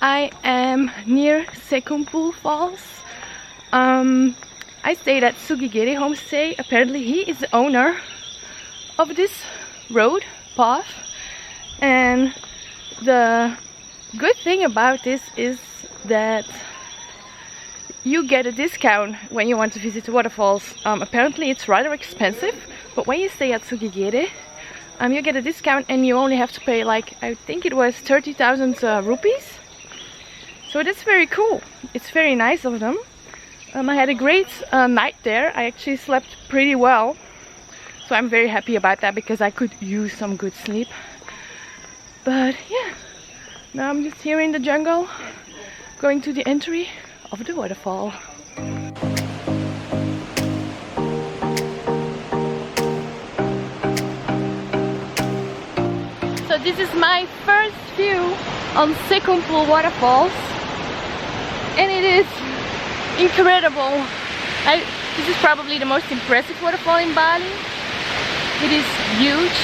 I am near Sekumpul Falls. I stayed at Sugigere homestay. Apparently he is the owner of this road path, and the good thing about this is that you get a discount when you want to visit the waterfalls. Apparently it's rather expensive, but when you stay at Sugigere, you get a discount and you only have to pay, like, I think it was 30,000 rupees. So that's very cool. It's very nice of them. I had a great night there. I actually slept pretty well. So I'm very happy about that because I could use some good sleep. But yeah, now I'm just here in the jungle, going to the entry of the waterfall. So this is my first view on Sekumpul waterfalls, and it is incredible. This is probably the most impressive waterfall in Bali. It is huge.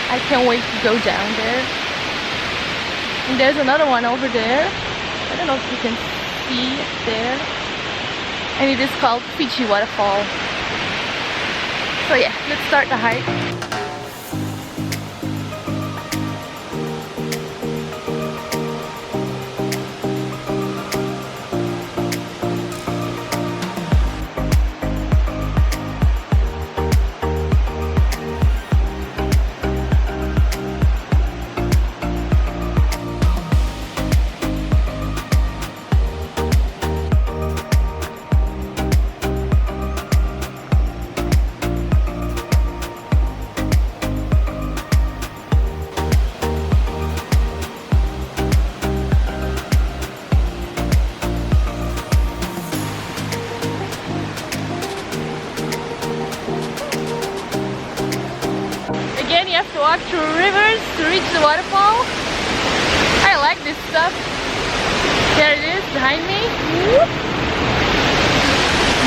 I can't wait to go down there. And there's another one over there. I don't know if you can see it there. And it is called Fiji waterfall. So yeah, let's start the hike. Again, you have to walk through rivers to reach the waterfall. I like this stuff. There it is behind me. Whoop.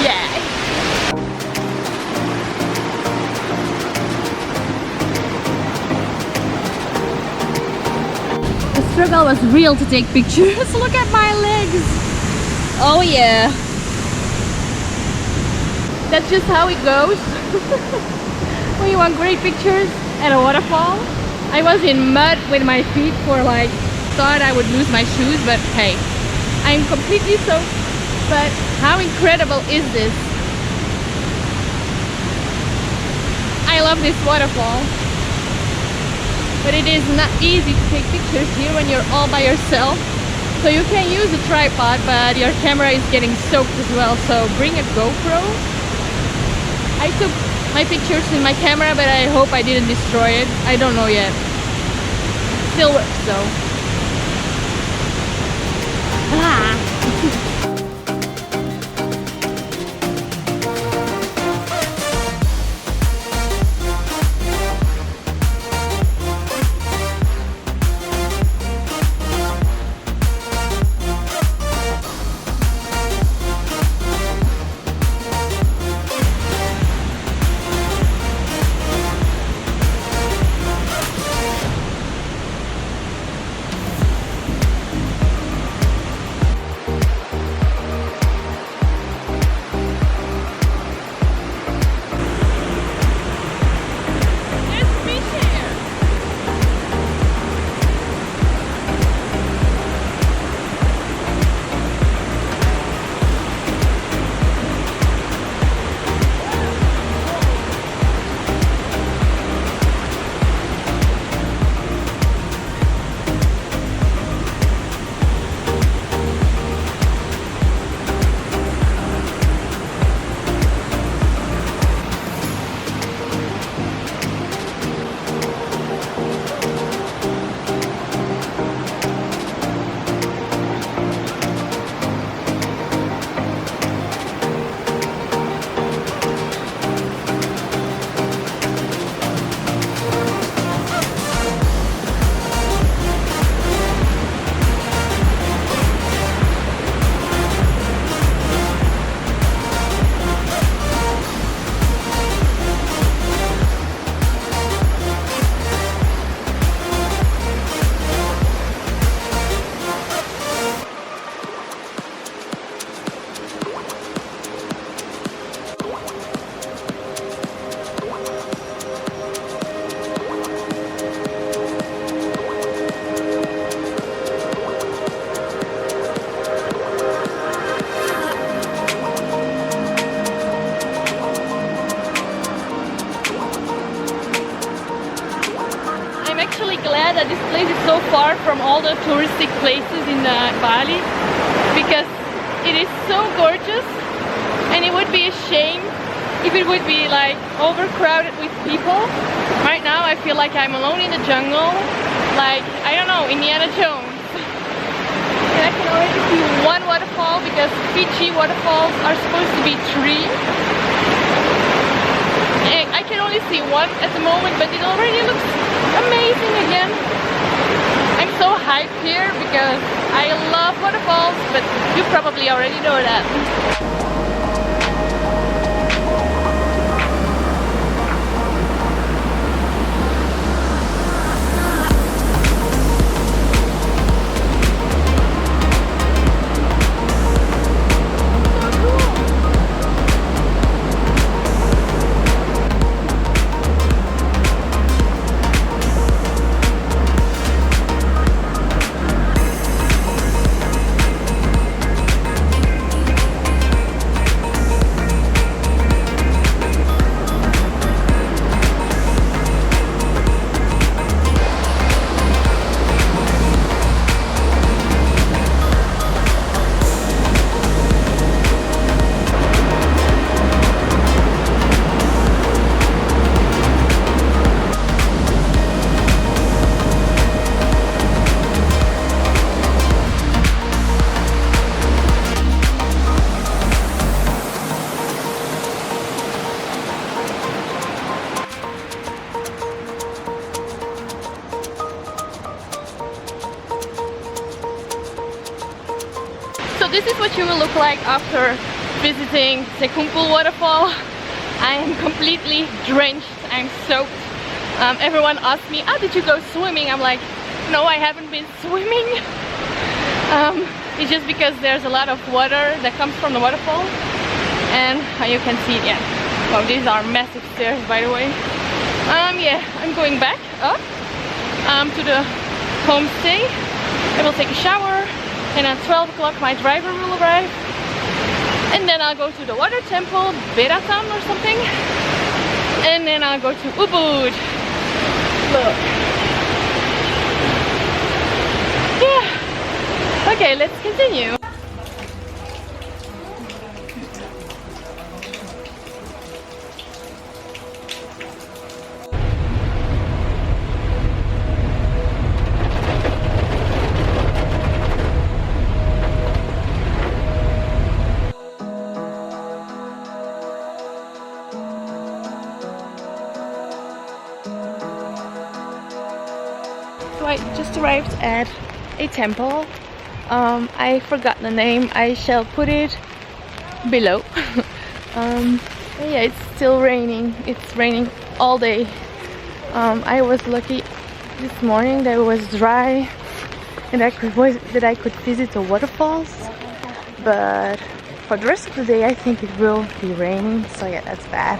Yeah. The struggle was real to take pictures. Look at my legs. Oh yeah. That's just how it goes. When you want great pictures at a waterfall. I was in mud with my feet for like, thought I would lose my shoes, but hey, I'm completely soaked. But how incredible is this? I love this waterfall. But it is not easy to take pictures here when you're all by yourself. So you can use a tripod, but your camera is getting soaked as well, so bring a GoPro. I took my pictures in my camera, but I hope I didn't destroy it. I don't know yet. Still works though. far from all the touristic places in Bali, because it is so gorgeous, and it would be a shame if it would be like overcrowded with people. Right now I feel like I'm alone in the jungle, like, I don't know, Indiana Jones. And I can already see one waterfall, because Fiji waterfalls are supposed to be 3. And I can only see one at the moment, but it already looks amazing again. I'm so hyped here because I love waterfalls, but you probably already know that. So this is what you will look like after visiting Sekumpul waterfall. I am completely drenched, I'm soaked. Everyone asks me, oh, did you go swimming? I'm like, no, I haven't been swimming. It's just because there's a lot of water that comes from the waterfall. And you can see, yeah, well, these are massive stairs, by the way. Yeah, I'm going back up to the homestay. I will take a shower, and at 12 o'clock my driver will arrive. And then I'll go to the water temple, Beratan or something. And then I'll go to Ubud. Look. Yeah. Okay, let's continue. So I just arrived at a temple. I forgot the name. I shall put it below. Yeah, it's still raining. It's raining all day. I was lucky this morning that it was dry and that I could visit the waterfalls. But for the rest of the day, I think it will be raining. So yeah, that's bad.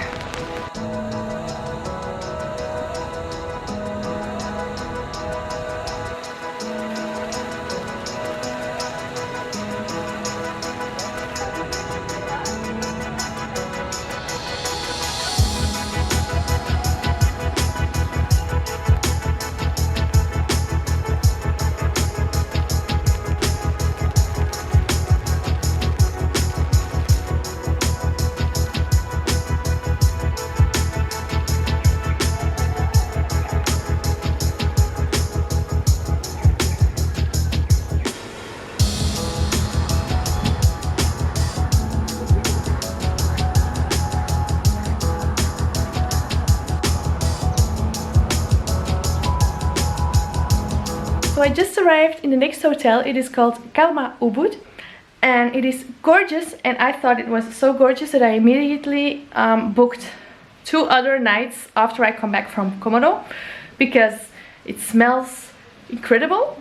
So I just arrived in the next hotel. It is called Kalma Ubud, and it is gorgeous, and I thought it was so gorgeous that I immediately booked 2 other nights after I come back from Komodo, because it smells incredible.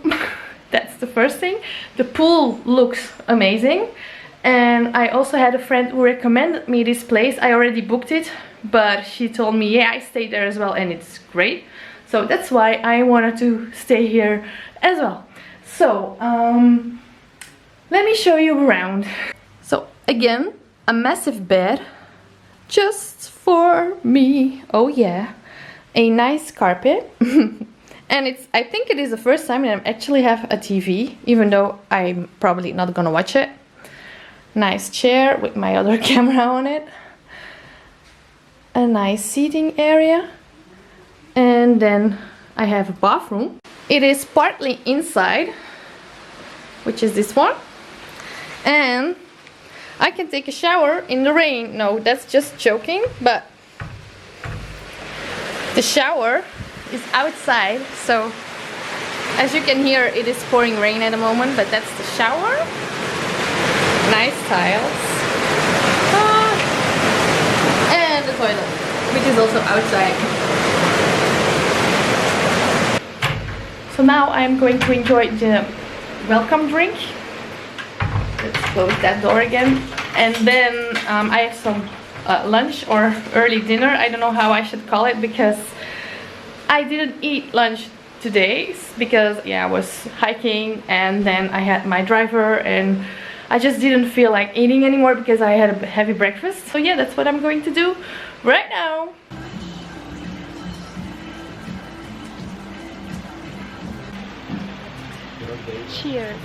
That's the first thing. The pool looks amazing, and I also had a friend who recommended me this place. I already booked it, but she told me, yeah, I stayed there as well and it's great. So that's why I wanted to stay here as well. So let me show you around. So again, a massive bed just for me. Oh yeah, a nice carpet. And I think it is the first time that I actually have a TV, even though I'm probably not gonna watch it. Nice chair with my other camera on it. A nice seating area. And then I have a bathroom. It is partly inside, which is this one. And I can take a shower in the rain. No, that's just joking, but the shower is outside, so as you can hear, it is pouring rain at the moment, but that's the shower. Nice tiles. And the toilet, which is also outside. So now I'm going to enjoy the welcome drink. Let's close that door again. And then I have some lunch or early dinner. I don't know how I should call it, because I didn't eat lunch today because I was hiking, and then I had my driver, and I just didn't feel like eating anymore because I had a heavy breakfast. So yeah, that's what I'm going to do right now. Cheers.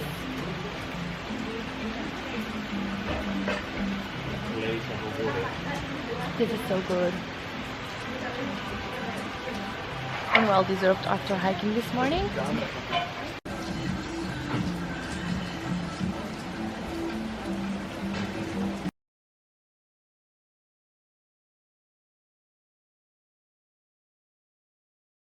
This is so good. And well deserved after hiking this morning.